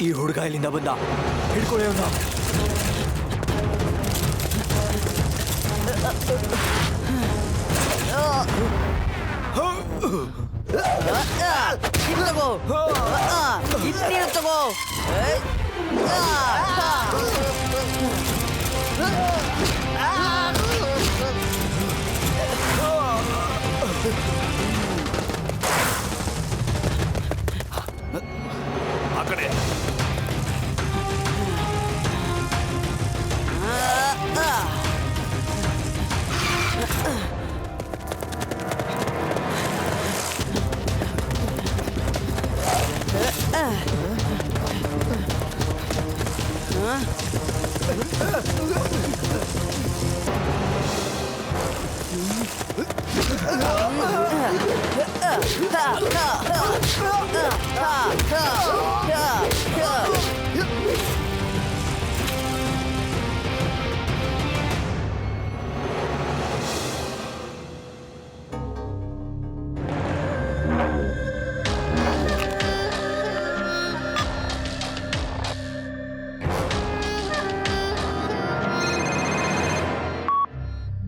ಈ ಹುಡುಗ ಇಲ್ಲಿಂದ ಬಂದ. ಹಿಡ್ಕೊಳ್ಳಿ ಅವನ. ತಗೋ ಆ ಕಡೆ.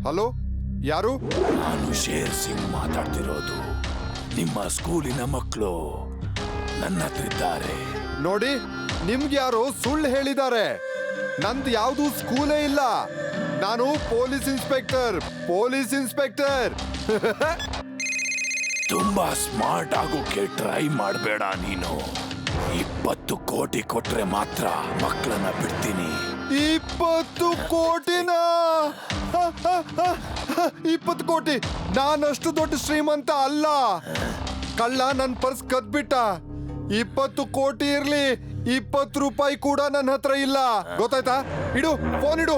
ಹಲೋ, ಯಾರು? ನಾನು ಶೇರ್ ಸಿಂಗ್ ಮಾತಾಡ್ತಿರೋದು. ನಿಮ್ಮ ಸ್ಕೂಲಿನ ಮಕ್ಕಳು ನನ್ನ ಹತ್ರ ಇದ್ದಾರೆ. ನೋಡಿ, ನಿಮ್ಗೆ ಯಾರೋ ಸುಳ್ಳು ಹೇಳಿದ್ದಾರೆ. ನಂದು ಯಾವ್ದು ಸ್ಕೂಲೇ ಇಲ್ಲ. ನಾನು ಪೊಲೀಸ್ ಇನ್ಸ್ಪೆಕ್ಟರ್. ತುಂಬಾ ಸ್ಮಾರ್ಟ್ ಆಗೋಕೆ ಟ್ರೈ ಮಾಡಬೇಡ ನೀನು. 20 ಕೋಟಿ ಕೊಟ್ರೆ ಮಾತ್ರ ಮಕ್ಕಳನ್ನ ಬಿಡ್ತೀನಿ. 20 ಕೋಟಿನ? 20 ಕೋಟಿ? ನಾನಷ್ಟು ದೊಡ್ಡ ಶ್ರೀಮಂತ ಅಲ್ಲ. ಕಳ್ಳ ನನ್ ಪರ್ಸ್ ಕದ್ಬಿಟ್ಟ. 20 ಕೋಟಿ ಇರ್ಲಿ, 20 ರೂಪಾಯಿ ಕೂಡ ನನ್ನ ಹತ್ರ ಇಲ್ಲ. ಗೊತ್ತಾಯ್ತಾ? ಇಡು ಫೋನ್, ಇಡು.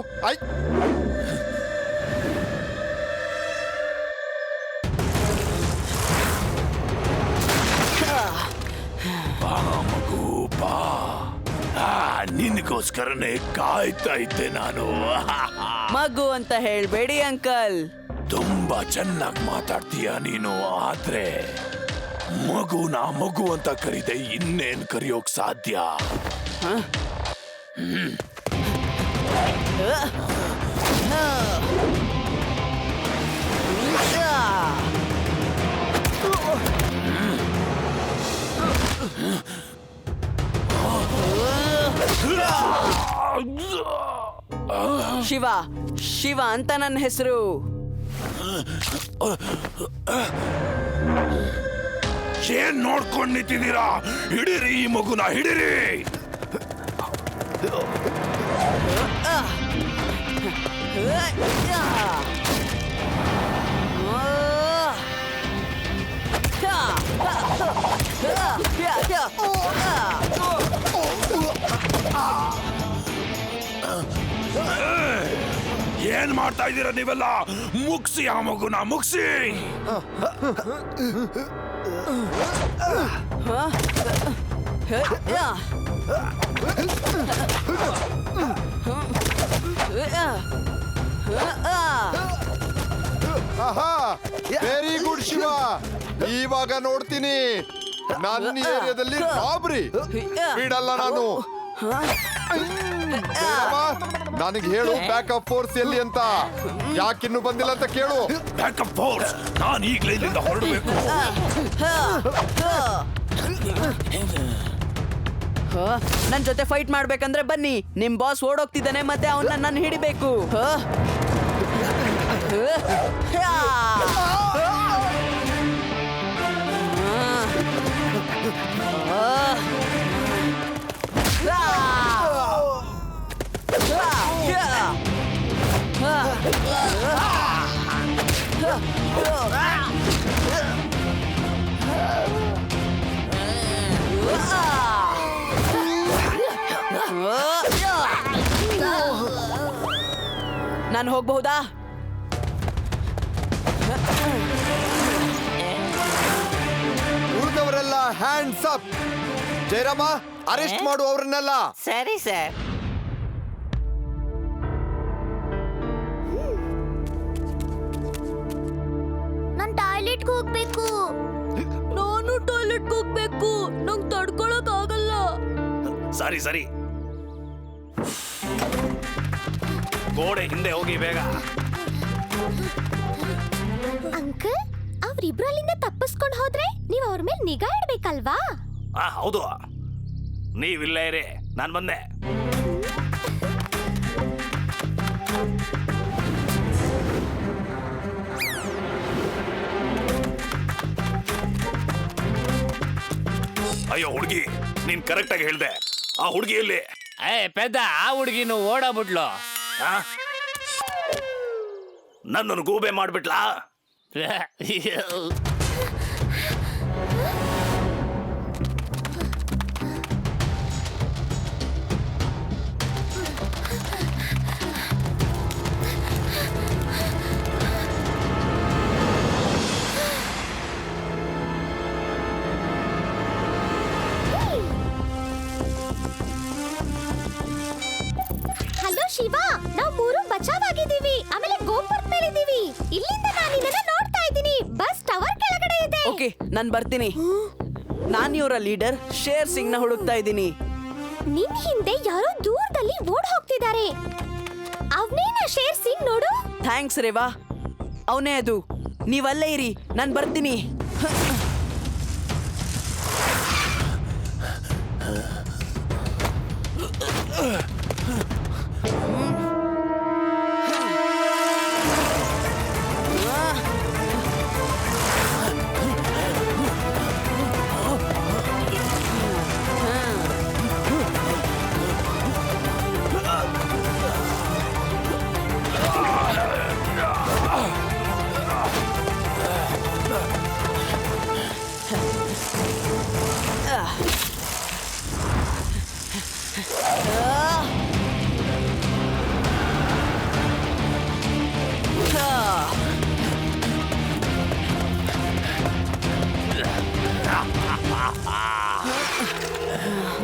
ಬಾ ಮಗು ಬಾ. ನಿನ್ಗೋಸ್ಕರನೇ ಕಾಯ್ತಾ ಇದ್ದೆ ನಾನು. ಮಗು ಅಂತ ಹೇಳ್ಬೇಡಿ ಅಂಕಲ್. ತುಂಬಾ ಚೆನ್ನಾಗಿ ಮಾತಾಡ್ತೀಯ ನೀನು. ಆದ್ರೆ ಮಗು ಅಂತ ಕರೀದೆ, ಇನ್ನೇನ್ ಕರೆಯೋಕ್ ಸಾಧ್ಯ? ಶಿವ ಅಂತ ನನ್ನ ಹೆಸರು. ಏನ್ ನೋಡ್ಕೊಂಡ್ ನಿಂತಿದ್ದೀರಾ? ಹಿಡಿರಿ ಈ ಮಗುನ, ಹಿಡಿರಿ. ಏನ್ ಮಾಡ್ತಾ ಇದ್ದೀರಾ ನೀವೆಲ್ಲ? ಮುಗ್ಸಿ ಆ ಮಗುನ, ಮುಗ್ಸಿ. Very good Shiva. ಇವಾಗ ನೋಡ್ತೀನಿ ನನ್ನ ಏರಿಯಾದಲ್ಲಿ ರಾಬ್ರಿ ಬಿಡಲ್ಲ ನಾನು. ನನಗೆ ಹೇಳು, ಬ್ಯಾಕಪ್ ಫೋರ್ಸ್ ಎಲ್ಲಿ ಅಂತ. ಯಾಕಿನ್ನು ಬಂದಿಲ್ಲ ಅಂತ ಕೇಳು. Backup force? ನಾನು ಈಗಲೇ ಇಲ್ಲಿಂದ ಹೊರಡಬೇಕು. ನನ್ ಜೊತೆ ಫೈಟ್ ಮಾಡ್ಬೇಕಂದ್ರೆ ಬನ್ನಿ. ನಿಮ್ ಬಾಸ್ ಓಡೋಗ್ತಿದ್ದಾನೆ, ಮತ್ತೆ ಅವನ್ನ ನಾನು ಹಿಡಿಬೇಕು. ನಾನು ಹೋಗಬಹುದಾ? ಉಳಿದವರೆಲ್ಲ ಹ್ಯಾಂಡ್ಸ್ ಅಪ್. ಜಯರಾಮ, ಅರೆಸ್ಟ್ ಮಾಡು ಅವರನ್ನೆಲ್ಲ. ಸರಿ ಸರ್. ನಾನು ಟಾಯ್ಲೆಟ್ಗೆ ಹೋಗ್ಬೇಕು. ನಾನು ಟಾಯ್ಲೆಟ್ಗೆ ಹೋಗ್ಬೇಕು. ನಂಗೆ ತಡ್ಕೊಳಕ್ ಆಗಲ್ಲ. ಸರಿ ಸರಿ, ಗೋಡೆ ಹಿಂದೆ ಹೋಗಿ ಬೇಗ. ಅಂಕಲ್, ಅವ್ರಿಬ್ರು ಅಲ್ಲಿಂದ ತಪ್ಪಿಸ್ಕೊಂಡು ಹೋದ್ರೆ ನೀವ್ ಅವ್ರ ಮೇಲೆ ನಿಗಾ ಇಡ್ಬೇಕಲ್ವಾ? ಹೌದು, ನೀವಿಲ್ಲೇ ಇರಿ, ನಾನು ಬಂದೆ. ಅಯ್ಯೋ ಹುಡುಗಿ, ನೀನ್ ಕರೆಕ್ಟ್ ಆಗಿ ಹೇಳ್ದೆ. ಆ ಹುಡುಗಿ ಎಲ್ಲಿ? ಪೆದ್ದ, ಆ ಹುಡುಗಿನು ಓಡಾಬಿಟ್ಲು. ನನ್ನನ್ನು ಗೂಬೆ ಮಾಡ್ಬಿಟ್ಲಾ? ಹಲೋ ಶಿವ, ನಾವು ಮೂರು ಬಚಾವಾಗಿದ್ದೀವಿ. ಆಮೇಲೆ ಗೋಪುರದ ಮೇಲೆ ಇದೀವಿ. ಇಲ್ಲಿಂದ ನಾನು ಇದನ್ನ ನೋಡ್ತಾ ಇದ್ದೀನಿ. ಬಸ್ ಟವರ್ ಕೆಳಗಡೆ ಇದೆ. ಓಕೆ, ನಾನ್ ಬರ್ತೀನಿ. ನಾನ್ ಇವರ ಲೀಡರ್ ಶೇರ್ ಸಿಂಗ್ ನ ಹುಡುಕ್ತಾ ಇದ್ದೀನಿ. ನಿನ್ ಹಿಂದೆ ಯಾರೋ ದೂರದಲ್ಲಿ ಓಡ್ ಹೋಗ್ತಿದ್ದಾರೆ. ಅವನೇನಾ ಶೇರ್ ಸಿಂಗ್? ನೋಡು. ಥ್ಯಾಂಕ್ಸ್ ರೇವಾ, ಅವನೇ ಅದು. ನೀವಲ್ಲೇ ಇರಿ, ನಾನ್ ಬರ್ತೀನಿ.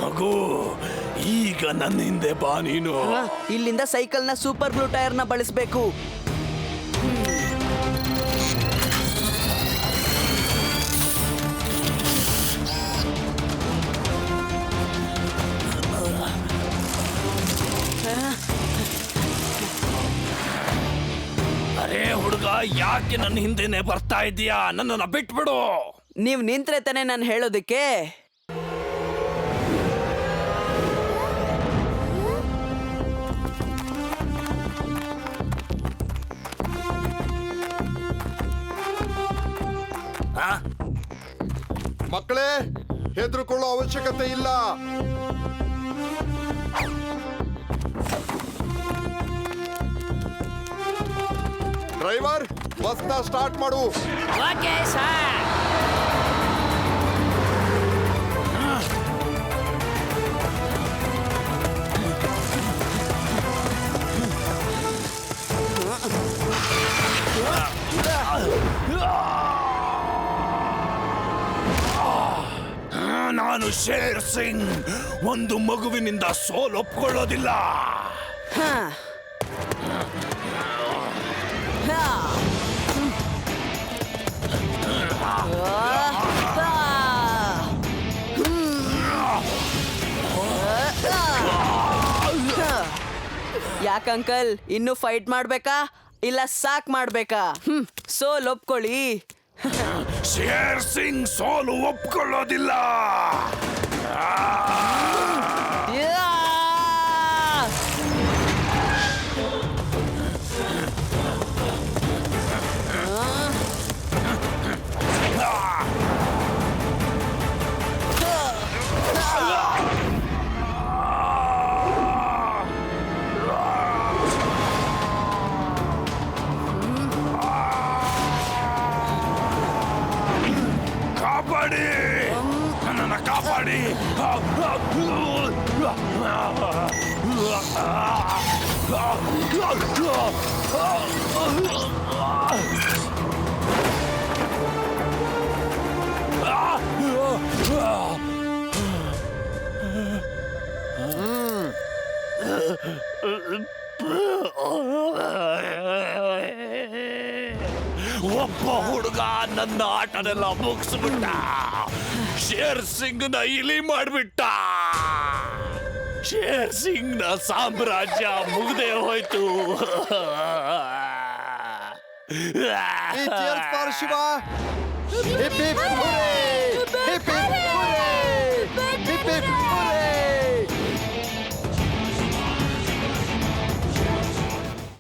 ಮಗು, ಈಗ ನನ್ನ ಹಿಂದೆ ಬಾ ನೀನು. ಇಲ್ಲಿಂದ ಸೈಕಲ್ ನ ಸೂಪರ್ ಗ್ಲೂ ಟೈರ್ ನ ಬಳಸಬೇಕು. ಅರೇ ಹುಡುಗ, ಯಾಕೆ ನನ್ನ ಹಿಂದೆನೆ ಬರ್ತಾ ಇದೀಯಾ? ನನ್ನನ್ನ ಬಿಟ್ಬಿಡು. ನೀವ್ ನಿಂತ್ರೆ ತಾನೆ ನಾನು ಹೇಳೋದಕ್ಕೆ. ಮಕ್ಕಳೇ, ಹೆದರ್ಕೊಳ್ಳೋ ಅವಶ್ಯಕತೆ ಇಲ್ಲ. ಡ್ರೈವರ್, ಬಸ್ನ ಸ್ಟಾರ್ಟ್ ಮಾಡು. Okay sir. ನಾನು ಶೇರ್ ಸಿಂಗ್ ಒಂದು ಮಗುವಿನಿಂದ ಸೋಲೊಪ್ಕೊಳ್ಳೋದಿಲ್ಲ. ಹಾ. ಹಾ. ಯಾಕಂಕಲ್, ಇನ್ನು ಫೈಟ್ ಮಾಡ್ಬೇಕಾ ಇಲ್ಲ ಸಾಕ್ ಮಾಡ್ಬೇಕಾ? ಸೋಲ್ ಒಪ್ಕೊಳ್ಳಿ. ಶೇರ್ ಸಿಂಗ್ ಸೋಲು ಒಪ್ಕೊಳ್ಳೋದಿಲ್ಲ. ಕಾಪಾಡಿ, ನನ್ನನ್ನು ಕಾಪಾಡಿ. ಒಬ್ಬ ಹುಡುಗ ನನ್ನ ಆಟನೆಲ್ಲ ಮುಗಿಸ್ಬಿಟ್ಟ. ಶೇರ್ ಸಿಂಗ್ನ ಇಲಿ ಮಾಡ್ಬಿಟ್ಟ. ಶೇರ್ ಸಿಂಗ್ ನ ಸಾಮ್ರಾಜ್ಯ ಮುಗ್ದೇ ಹೋಯ್ತು. Cheers for Shiva! Hip hip hooray! Hip hip